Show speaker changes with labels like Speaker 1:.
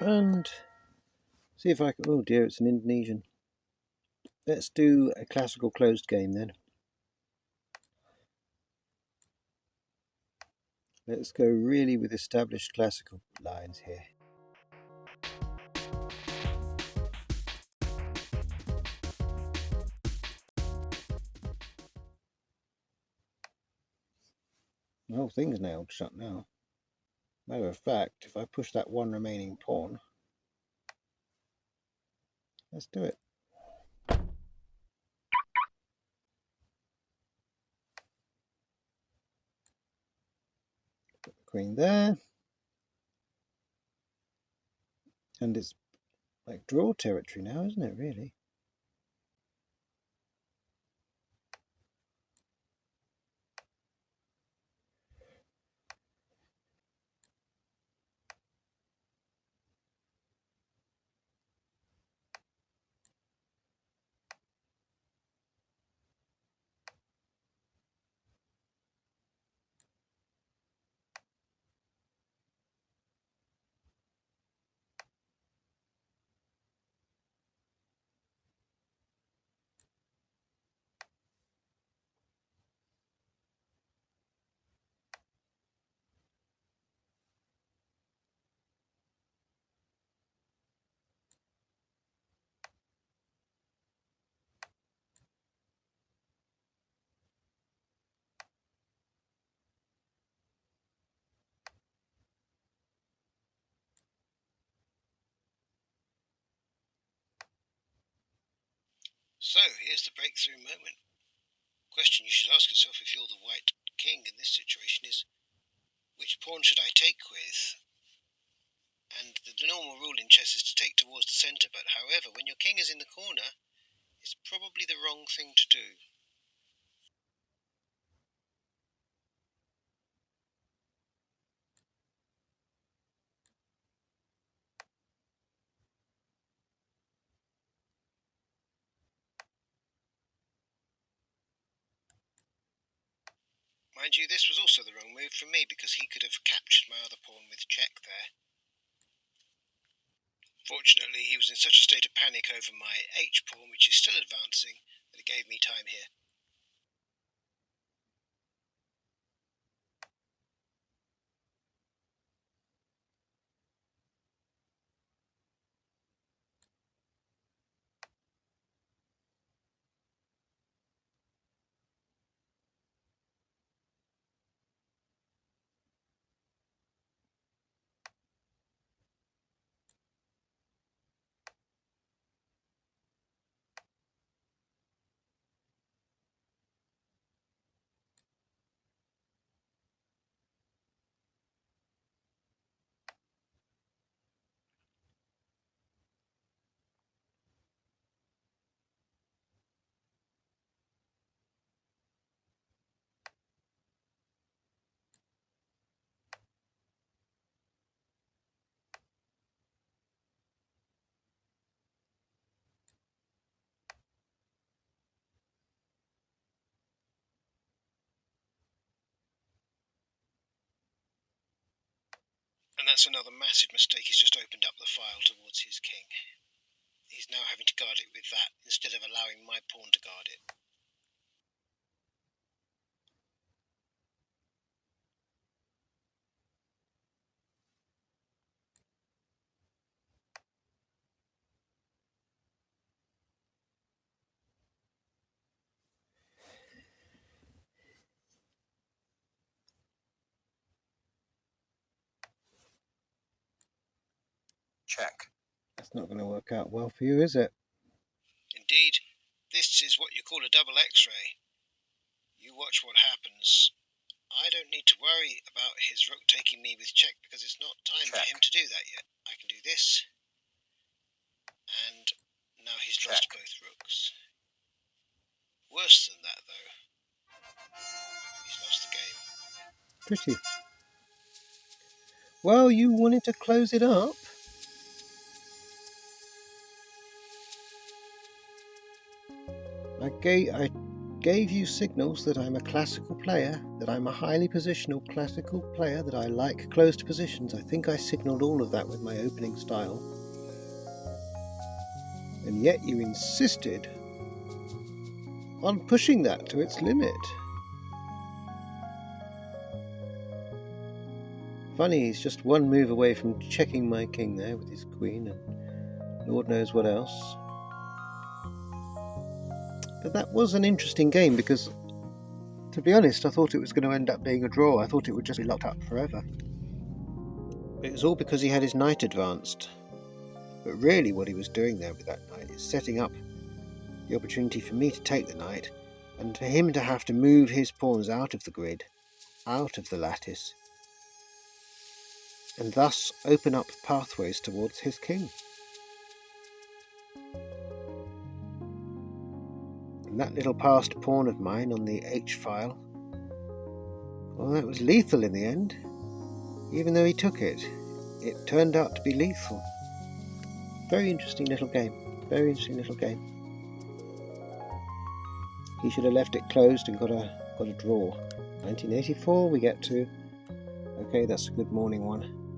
Speaker 1: and see if I can... Oh dear, it's an Indonesian. Let's do a classical closed game then. Let's go really with established classical lines here. The whole thing's nailed shut now. Matter of fact, if I push that one remaining pawn, let's do it. Put the queen there. And it's like draw territory now, isn't it, really?
Speaker 2: So, here's the breakthrough moment. Question you should ask yourself if you're the white king in this situation is, which pawn should I take with? And the normal rule in chess is to take towards the centre, but however, when your king is in the corner, it's probably the wrong thing to do. Mind you, this was also the wrong move for me, because he could have captured my other pawn with check there. Fortunately, he was in such a state of panic over my h pawn, which is still advancing, that it gave me time here. And that's another massive mistake. He's just opened up the file towards his king. He's now having to guard it with that, instead of allowing my pawn to guard it.
Speaker 1: Check. That's not going to work out well for you, is it?
Speaker 2: Indeed, this is what you call a double X-ray. You watch what happens. I don't need to worry about his rook taking me with check, because it's not time for him to do that yet. I can do this, and now he's lost both rooks. Worse than that, though, he's lost the game.
Speaker 1: Pretty. Well, you wanted to close it up. I gave you signals that I'm a classical player, that I'm a highly positional classical player, that I like closed positions. I think I signalled all of that with my opening style. And yet you insisted on pushing that to its limit. Funny, he's just one move away from checking my king there with his queen and Lord knows what else. But that was an interesting game because, to be honest, I thought it was going to end up being a draw. I thought it would just be locked up forever. It was all because he had his knight advanced. But really what he was doing there with that knight is setting up the opportunity for me to take the knight and for him to have to move his pawns out of the grid, out of the lattice, and thus open up pathways towards his king. And that little passed pawn of mine on the H file, well, that was lethal in the end. Even though he took it, it turned out to be lethal. Very interesting little game. Very interesting little game. He should have left it closed and got a draw. 1984 we get to. Okay, that's a good morning one.